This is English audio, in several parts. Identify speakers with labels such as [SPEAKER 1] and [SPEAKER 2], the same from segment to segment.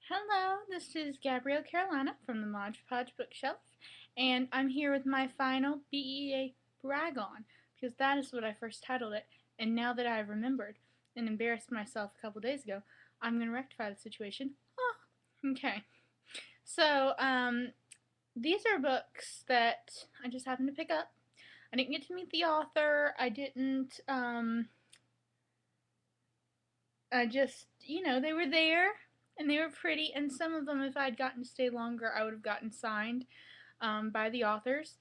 [SPEAKER 1] Hello, this is Gabrielle Carolina from the Mod Podge Bookshelf, and I'm here with my final BEA brag on, because that is what I first titled it, and now that I've remembered and embarrassed myself a couple days ago, I'm going to rectify the situation. Oh, okay. So, these are books that I just happened to pick up. I didn't get to meet the author, I just, they were there and they were pretty, and some of them, if I'd gotten to stay longer, I would have gotten signed by the authors,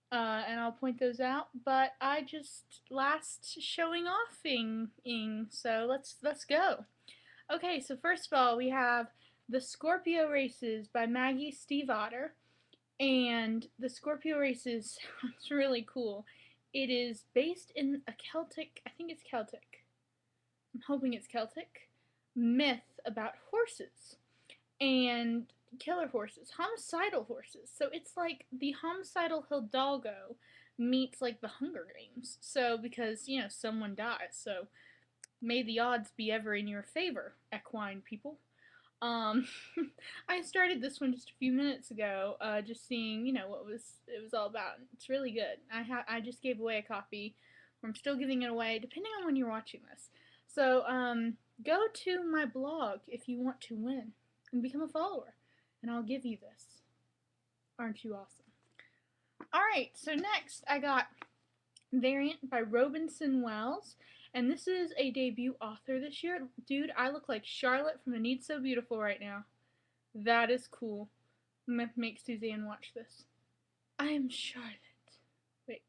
[SPEAKER 1] and I'll point those out. But I just last showing offing, so let's go. Okay, so first of all, we have the Scorpio Races by Maggie Stiefvater, and the Scorpio Races it's really cool. It is based in a Celtic, I think it's Celtic. I'm hoping it's Celtic myth about horses and killer horses, homicidal horses. So it's like the homicidal Hidalgo meets like the Hunger Games. So because, someone dies. So may the odds be ever in your favor, equine people. Um, I started this one just a few minutes ago, just seeing, what it was all about. It's really good. I just gave away a copy, or I'm still giving it away, depending on when you're watching this. So, go to my blog if you want to win and become a follower, and I'll give you this. Aren't you awesome? Alright, so next I got Variant by Robinson Wells, and this is a debut author this year. Dude, I look like Charlotte from A Need So Beautiful right now. That is cool. Make Suzanne watch this. I am Charlotte. Wait.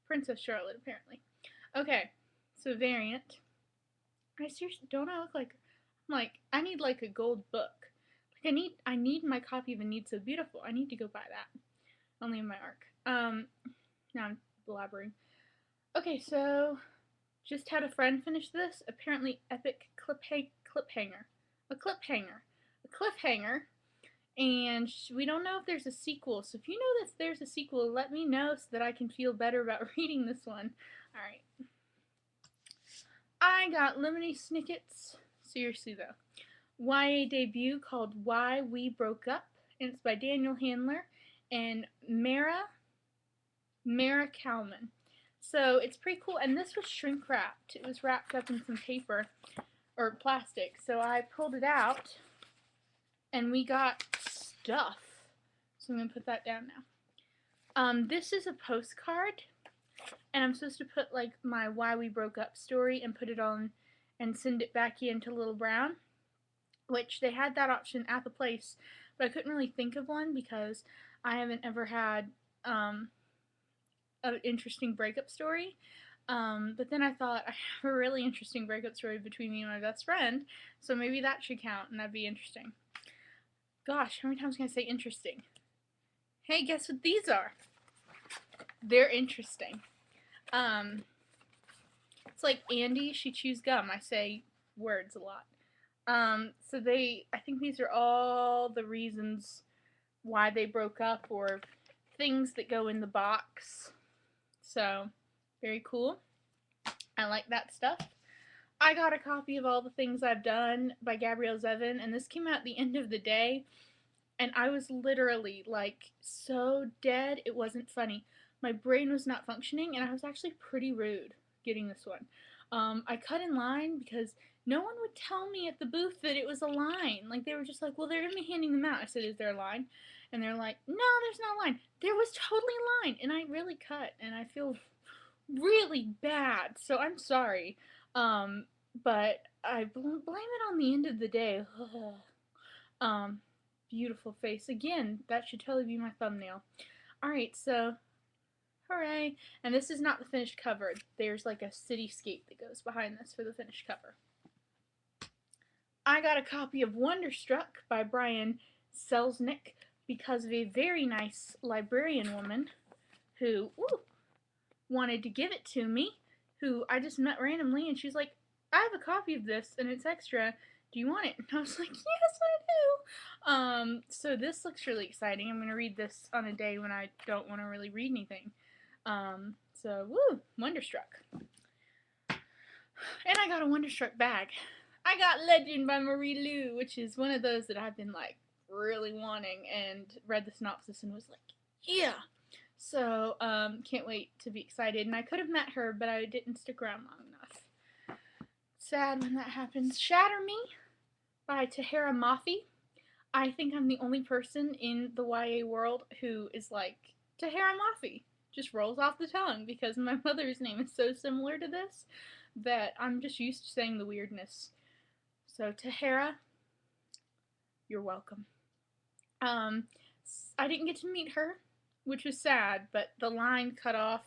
[SPEAKER 1] Princess Charlotte, apparently. Okay, so Variant. I seriously, don't I look like, I need like a gold book. Like I need my copy of A Need So Beautiful. I need to go buy that. Only in my arc. Now I'm blabbering. Okay, so just had a friend finish this. Apparently epic cliffhanger. A cliffhanger. A cliffhanger. And we don't know if there's a sequel. So if you know that there's a sequel, let me know so that I can feel better about reading this one. Alright. I got Lemony Snicket's, seriously though, YA debut called Why We Broke Up, and it's by Daniel Handler and Mara Kalman. So it's pretty cool, and this was shrink wrapped. It was wrapped up in some paper or plastic. So I pulled it out, and we got stuff. So I'm gonna put that down now. This is a postcard, and I'm supposed to put like my Why We Broke Up story and put it on and send it back into Little Brown, which they had that option at the place, but I couldn't really think of one because I haven't ever had an interesting breakup story. But then I thought I have a really interesting breakup story between me and my best friend, so maybe that should count and that'd be interesting. Gosh, how many times can I say interesting? Hey, guess what these are? They're interesting. It's like Andy, she chews gum. I say words a lot. So I think these are all the reasons why they broke up or things that go in the box. So, very cool. I like that stuff. I got a copy of All the Things I've Done by Gabrielle Zevin, and this came out at the end of the day, and I was literally like so dead it wasn't funny. My brain was not functioning, and I was actually pretty rude getting this one. I cut in line because no one would tell me at the booth that it was a line. Like, they were just like, well, they're going to be handing them out. I said, is there a line? And they're like, no, there's no line. There was totally a line, and I really cut, and I feel really bad, so I'm sorry. But I blame it on the end of the day. Beautiful face. Again, that should totally be my thumbnail. Alright, so hooray. And this is not the finished cover. There's like a cityscape that goes behind this for the finished cover. I got a copy of Wonderstruck by Brian Selznick because of a very nice librarian woman who wanted to give it to me, who I just met randomly, and she's like, I have a copy of this and it's extra. Do you want it? And I was like, yes, I do. So this looks really exciting. I'm going to read this on a day when I don't want to really read anything. So, woo, Wonderstruck. And I got a Wonderstruck bag. I got Legend by Marie Lu, which is one of those that I've been like really wanting, and read the synopsis and was like, yeah. So, can't wait to be excited. And I could have met her, but I didn't stick around long enough. Sad when that happens. Shatter Me by Tahira Mafi. I think I'm the only person in the YA world who is like, Tahira Mafi. Just rolls off the tongue because my mother's name is so similar to this that I'm just used to saying the weirdness. So, Tahira, you're welcome. I didn't get to meet her, which was sad, but the line cut off,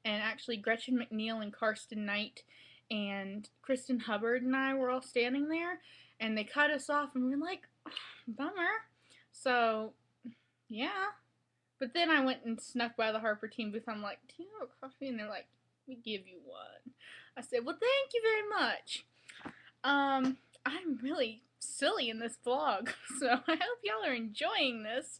[SPEAKER 1] and actually Gretchen McNeil and Karsten Knight and Kristen Hubbard and I were all standing there, and they cut us off, and we were like, oh, bummer. So, yeah. But then I went and snuck by the Harper Team booth. I'm like, do you have a coffee? And they're like, we give you one. I said, well, thank you very much. I'm really silly in this vlog, so I hope y'all are enjoying this.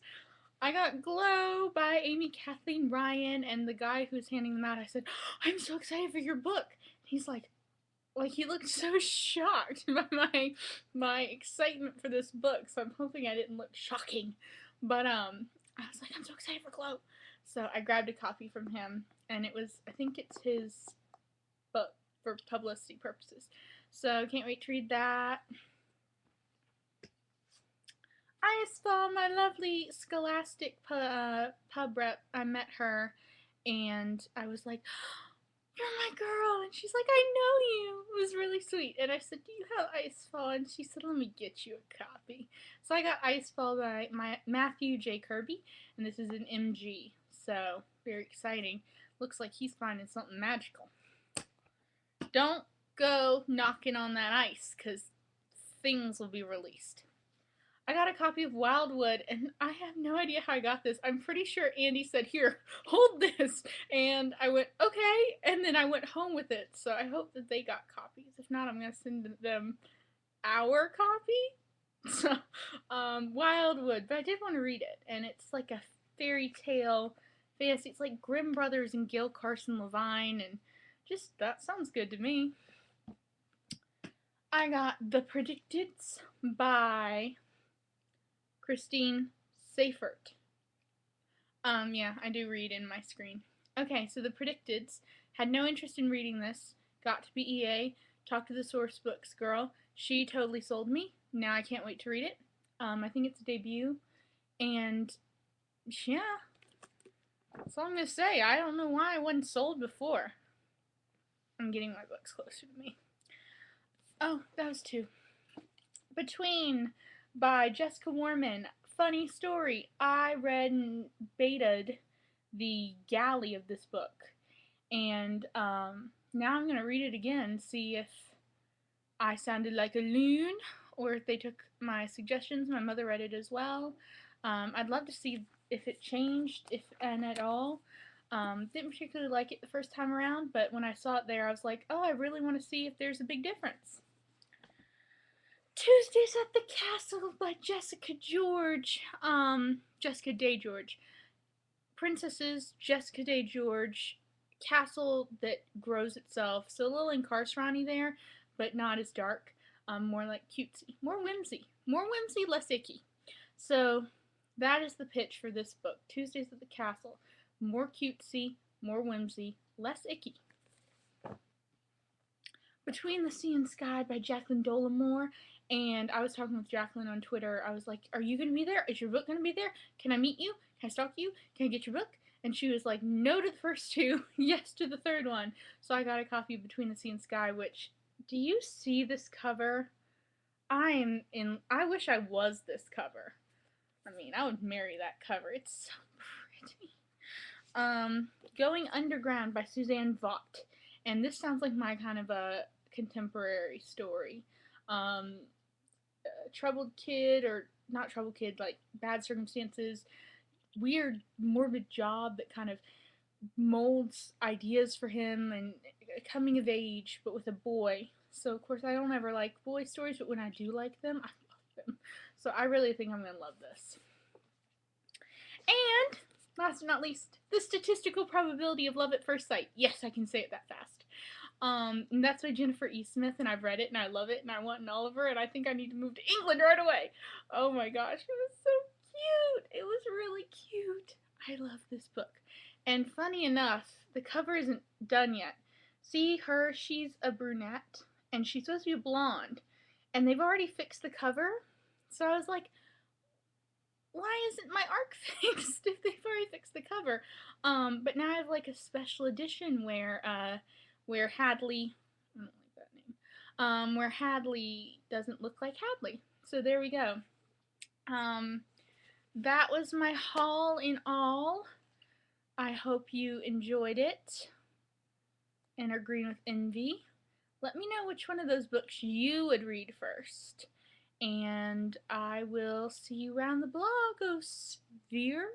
[SPEAKER 1] I got Glow by Amy Kathleen Ryan, and the guy who's handing them out, I said, I'm so excited for your book. He's like he looked so shocked by my excitement for this book, so I'm hoping I didn't look shocking. But I was like, I'm so excited for Glow. So I grabbed a copy from him, and it was, I think it's his book for publicity purposes. So can't wait to read that. I saw my lovely Scholastic pub rep. I met her, and I was like, you're my girl. And she's like, I know you. It was really sweet. And I said, do you have Icefall? And she said, let me get you a copy. So I got Icefall by Matthew J. Kirby, and this is an MG. So, very exciting. Looks like he's finding something magical. Don't go knocking on that ice, because things will be released. I got a copy of Wildwood, and I have no idea how I got this. I'm pretty sure Andy said, here, hold this, and I went, okay, and then I went home with it, so I hope that they got copies. If not, I'm going to send them our copy. So, Wildwood, but I did want to read it, and it's like a fairy tale fantasy. It's like Grimm Brothers and Gil Carson Levine, and just, that sounds good to me. I got The Predicteds by Christine Seifert. Yeah, I do read in my screen. Okay, so The Predicteds. Had no interest in reading this. Got to BEA. Talked to the source books girl. She totally sold me. Now I can't wait to read it. I think it's a debut. And, yeah. That's all I'm going to say. I don't know why I wasn't sold before. I'm getting my books closer to me. Oh, that was two. Between by Jessica Warman. Funny story. I read and betaed the galley of this book. And now I'm going to read it again, see if I sounded like a loon or if they took my suggestions. My mother read it as well. I'd love to see if it changed, if and at all. Didn't particularly like it the first time around, but when I saw it there, I was like, oh, I really want to see if there's a big difference. Tuesdays at the Castle by Jessica George. Jessica Day George. Princesses, Jessica Day George. Castle that grows itself. So a little incarcerati there, but not as dark. More like cutesy. More whimsy. More whimsy, less icky. So that is the pitch for this book. Tuesdays at the Castle. More cutesy, more whimsy, less icky. Between the Sea and Sky by Jacqueline Dollamore. And I was talking with Jacqueline on Twitter. I was like, are you going to be there? Is your book going to be there? Can I meet you? Can I stalk you? Can I get your book? And she was like, no to the first two, yes to the third one. So I got a copy of Between the Sea and Sky, which, do you see this cover? I wish I was this cover. I mean, I would marry that cover. It's so pretty. Going Underground by Suzanne Vaught. And this sounds like my kind of a contemporary story. Troubled kid, or not troubled kid, like bad circumstances, weird morbid job that kind of molds ideas for him, and coming of age, but with a boy. So of course I don't ever like boy stories, but when I do like them, I love them. So I really think I'm going to love this. And last but not least, The Statistical Probability of Love at First Sight. Yes, I can say it that fast. And that's by Jennifer E. Smith, and I've read it, and I love it, and I want an Oliver, and I think I need to move to England right away. Oh my gosh, it was so cute. It was really cute. I love this book. And funny enough, the cover isn't done yet. See her, she's a brunette, and she's supposed to be blonde. And they've already fixed the cover. So I was like, why isn't my arc fixed if they've already fixed the cover? But now I have like a special edition where Hadley, I don't like that name, where Hadley doesn't look like Hadley. So there we go. That was my haul in all. I hope you enjoyed it and are green with envy. Let me know which one of those books you would read first. And I will see you around the blogosphere.